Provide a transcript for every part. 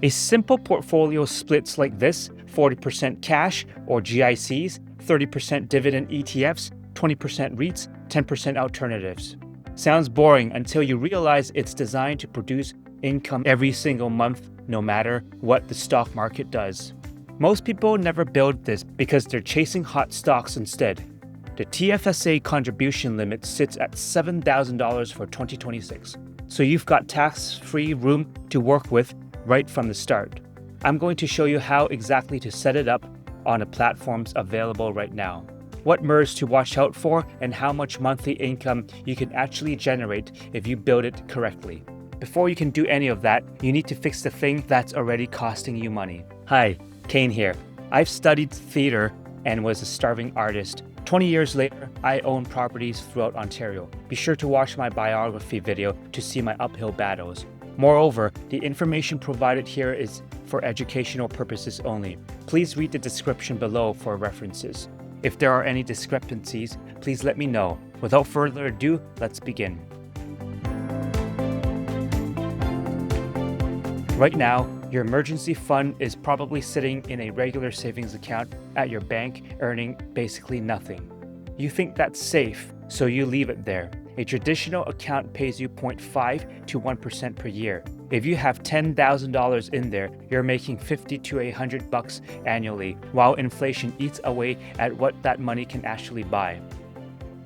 A simple portfolio splits like this: 40% cash or GICs, 30% dividend ETFs, 20% REITs, 10% alternatives. Sounds boring until you realize it's designed to produce income every single month, no matter what the stock market does. Most people never build this because they're chasing hot stocks instead. The TFSA contribution limit sits at $7,000 for 2026, so you've got tax-free room to work with right from the start. I'm going to show you how exactly to set it up on the platforms available right now, what MERS to watch out for, and how much monthly income you can actually generate if you build it correctly. Before you can do any of that, you need to fix the thing that's already costing you money. Hi, Kane here. I've studied theater and was a starving artist. 20 years later, I own properties throughout Ontario. Be sure to watch my biography video to see my uphill battles. Moreover, the information provided here is for educational purposes only. Please read the description below for references. If there are any discrepancies, please let me know. Without further ado, let's begin. Right now, your emergency fund is probably sitting in a regular savings account at your bank, earning basically nothing. You think that's safe, so you leave it there. A traditional account pays you 0.5 to 1% per year. If you have $10,000 in there, you're making $50 to $100 annually, while inflation eats away at what that money can actually buy.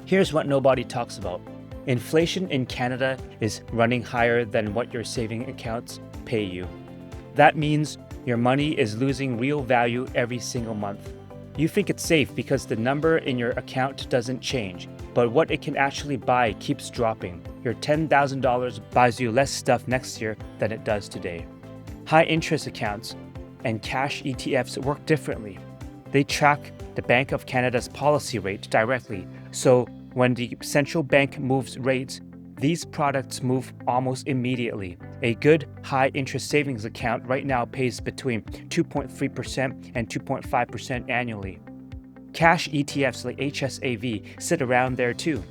Here's what nobody talks about. Inflation in Canada is running higher than what your saving accounts pay you. That means your money is losing real value every single month. You think it's safe because the number in your account doesn't change, but what it can actually buy keeps dropping. Your $10,000 buys you less stuff next year than it does today. High interest accounts and cash ETFs work differently. They track the Bank of Canada's policy rate directly, so when the central bank moves rates, these products move almost immediately. A good high-interest savings account right now pays between 2.3% and 2.5% annually. Cash ETFs like HSAV sit around there too.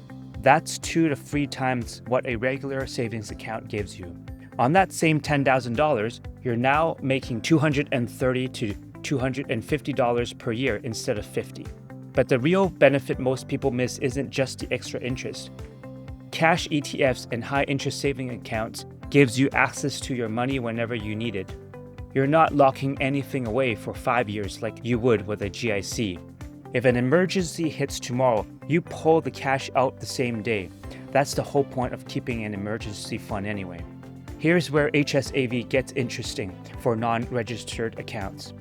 That's 2 to 3 times what a regular savings account gives you. On that same $10,000, you're now making $230 to $250 per year instead of $50. But the real benefit most people miss isn't just the extra interest. Cash ETFs and high-interest saving accounts gives you access to your money whenever you need it. You're not locking anything away for 5 years like you would with a GIC. If an emergency hits tomorrow, you pull the cash out the same day. That's the whole point of keeping an emergency fund anyway. Here's where HSAV gets interesting for non-registered accounts.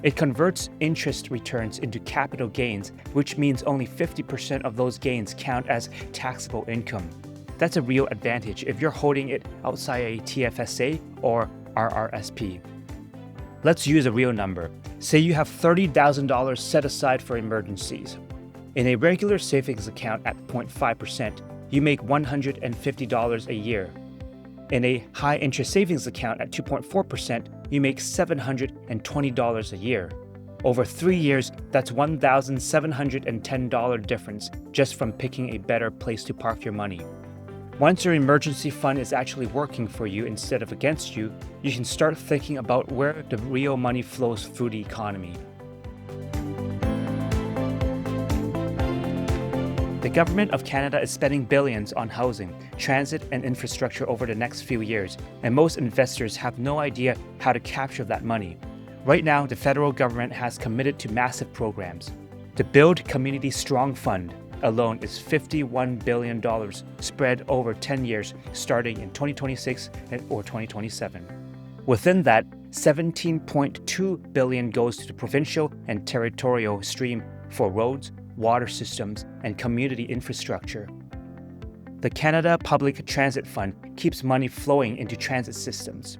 It converts interest returns into capital gains, which means only 50% of those gains count as taxable income. That's a real advantage if you're holding it outside a TFSA or RRSP. Let's use a real number. Say you have $30,000 set aside for emergencies. In a regular savings account at 0.5%, you make $150 a year. In a high-interest savings account at 2.4%, you make $720 a year. Over 3 years, that's $1,710 difference just from picking a better place to park your money. Once your emergency fund is actually working for you instead of against you, you can start thinking about where the real money flows through the economy. The Government of Canada is spending billions on housing, transit, and infrastructure over the next few years, and most investors have no idea how to capture that money. Right now, the federal government has committed to massive programs. The Build Community Strong Fund alone is $51 billion spread over 10 years starting in 2026 or 2027. Within that, $17.2 billion goes to the provincial and territorial stream for roads, water systems, and community infrastructure. The Canada Public Transit Fund keeps money flowing into transit systems.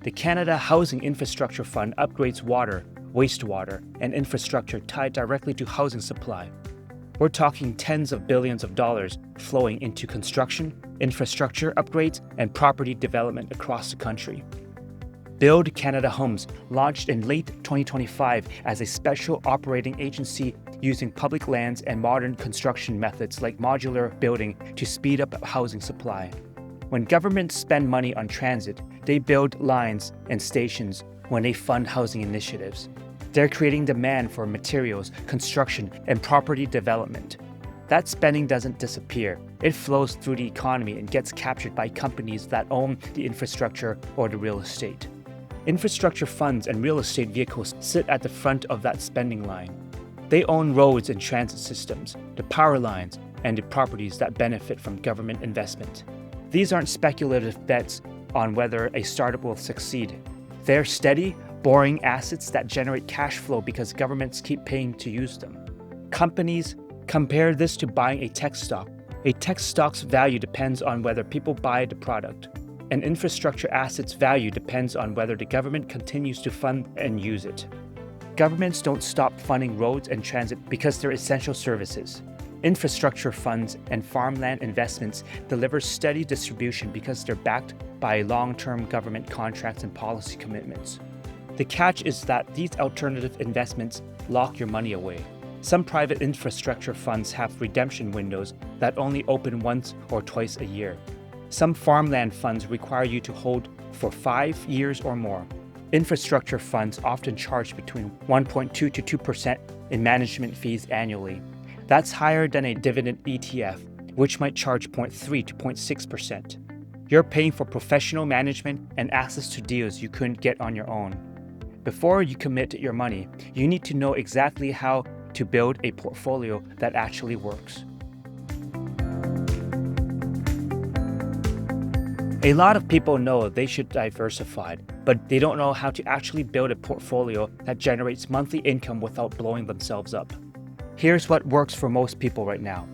The Canada Housing Infrastructure Fund upgrades water, wastewater, and infrastructure tied directly to housing supply. We're talking tens of billions of dollars flowing into construction, infrastructure upgrades, and property development across the country. Build Canada Homes launched in late 2025 as a special operating agency using public lands and modern construction methods like modular building to speed up housing supply. When governments spend money on transit, they build lines and stations when they fund housing initiatives. They're creating demand for materials, construction, and property development. That spending doesn't disappear. It flows through the economy and gets captured by companies that own the infrastructure or the real estate. Infrastructure funds and real estate vehicles sit at the front of that spending line. They own roads and transit systems, the power lines, and the properties that benefit from government investment. These aren't speculative bets on whether a startup will succeed. They're steady, boring assets that generate cash flow because governments keep paying to use them. Companies compare this to buying a tech stock. A tech stock's value depends on whether people buy the product. An infrastructure asset's value depends on whether the government continues to fund and use it. Governments don't stop funding roads and transit because they're essential services. Infrastructure funds and farmland investments deliver steady distribution because they're backed by long-term government contracts and policy commitments. The catch is that these alternative investments lock your money away. Some private infrastructure funds have redemption windows that only open once or twice a year. Some farmland funds require you to hold for 5 years or more. Infrastructure funds often charge between 1.2 to 2% in management fees annually. That's higher than a dividend ETF, which might charge 0.3 to 0.6%. You're paying for professional management and access to deals you couldn't get on your own. Before you commit your money, you need to know exactly how to build a portfolio that actually works. A lot of people know they should diversify, but they don't know how to actually build a portfolio that generates monthly income without blowing themselves up. Here's what works for most people right now.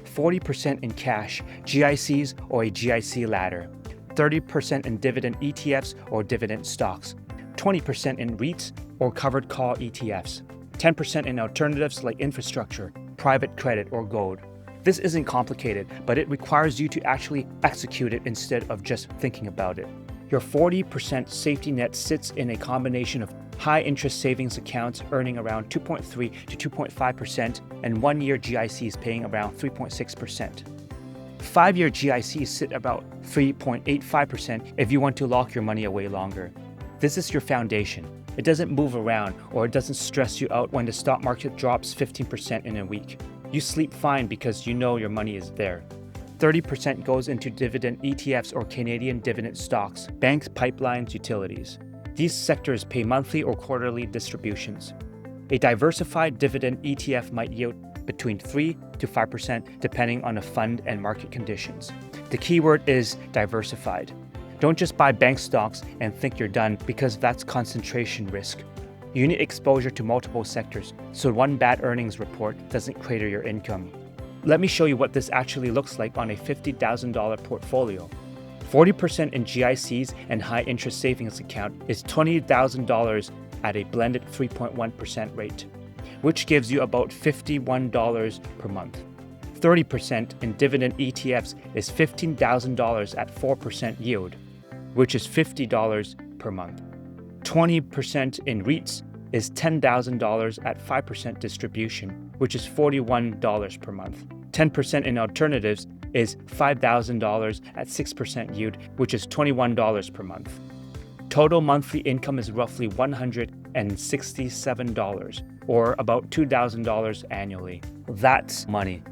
40% in cash, GICs or a GIC ladder, 30% in dividend ETFs or dividend stocks, 20% in REITs or covered call ETFs, 10% in alternatives like infrastructure, private credit, or gold. This isn't complicated, but it requires you to actually execute it instead of just thinking about it. Your 40% safety net sits in a combination of high-interest savings accounts earning around 2.3 to 2.5% and one-year GICs paying around 3.6%. 5-year GICs sit about 3.85% if you want to lock your money away longer. This is your foundation. It doesn't move around or it doesn't stress you out when the stock market drops 15% in a week. You sleep fine because you know your money is there. 30% goes into dividend ETFs or Canadian dividend stocks, banks, pipelines, utilities. These sectors pay monthly or quarterly distributions. A diversified dividend ETF might yield between 3 to 5% depending on the fund and market conditions. The keyword is diversified. Don't just buy bank stocks and think you're done because that's concentration risk. You need exposure to multiple sectors so one bad earnings report doesn't crater your income. Let me show you what this actually looks like on a $50,000 portfolio. 40% in GICs and high interest savings account is $20,000 at a blended 3.1% rate, which gives you about $51 per month. 30% in dividend ETFs is $15,000 at 4% yield, which is $50 per month. 20% in REITs is $10,000 at 5% distribution, which is $41 per month. 10% in alternatives is $5,000 at 6% yield, which is $21 per month. Total monthly income is roughly $167, or about $2,000 annually. That's money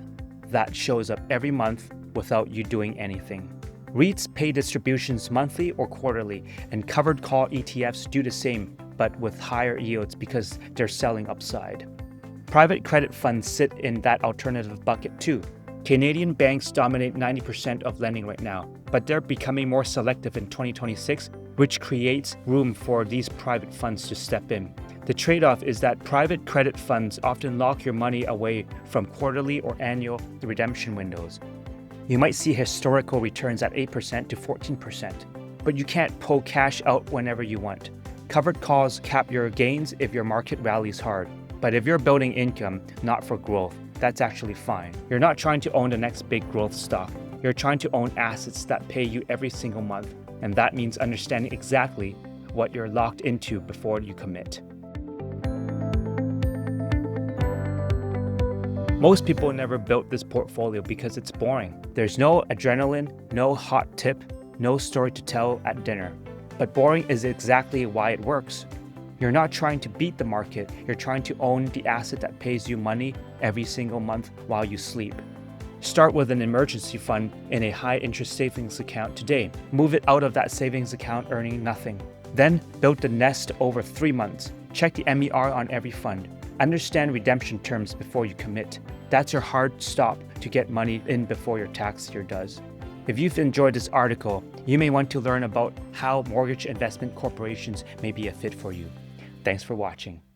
that shows up every month without you doing anything. REITs pay distributions monthly or quarterly, and covered call ETFs do the same, but with higher yields because they're selling upside. Private credit funds sit in that alternative bucket too. Canadian banks dominate 90% of lending right now, but they're becoming more selective in 2026, which creates room for these private funds to step in. The trade-off is that private credit funds often lock your money away from quarterly or annual redemption windows. You might see historical returns at 8% to 14%, but you can't pull cash out whenever you want. Covered calls cap your gains if your market rallies hard, but if you're building income, not for growth, that's actually fine. You're not trying to own the next big growth stock. You're trying to own assets that pay you every single month, and that means understanding exactly what you're locked into before you commit. Most people never built this portfolio because it's boring. There's no adrenaline, no hot tip, no story to tell at dinner. But boring is exactly why it works. You're not trying to beat the market, you're trying to own the asset that pays you money every single month while you sleep. Start with an emergency fund in a high-interest savings account today. Move it out of that savings account earning nothing. Then build the nest over 3 months. Check the MER on every fund. Understand redemption terms before you commit. That's your hard stop to get money in before your tax year does. If you've enjoyed this article, you may want to learn about how mortgage investment corporations may be a fit for you. Thanks for watching.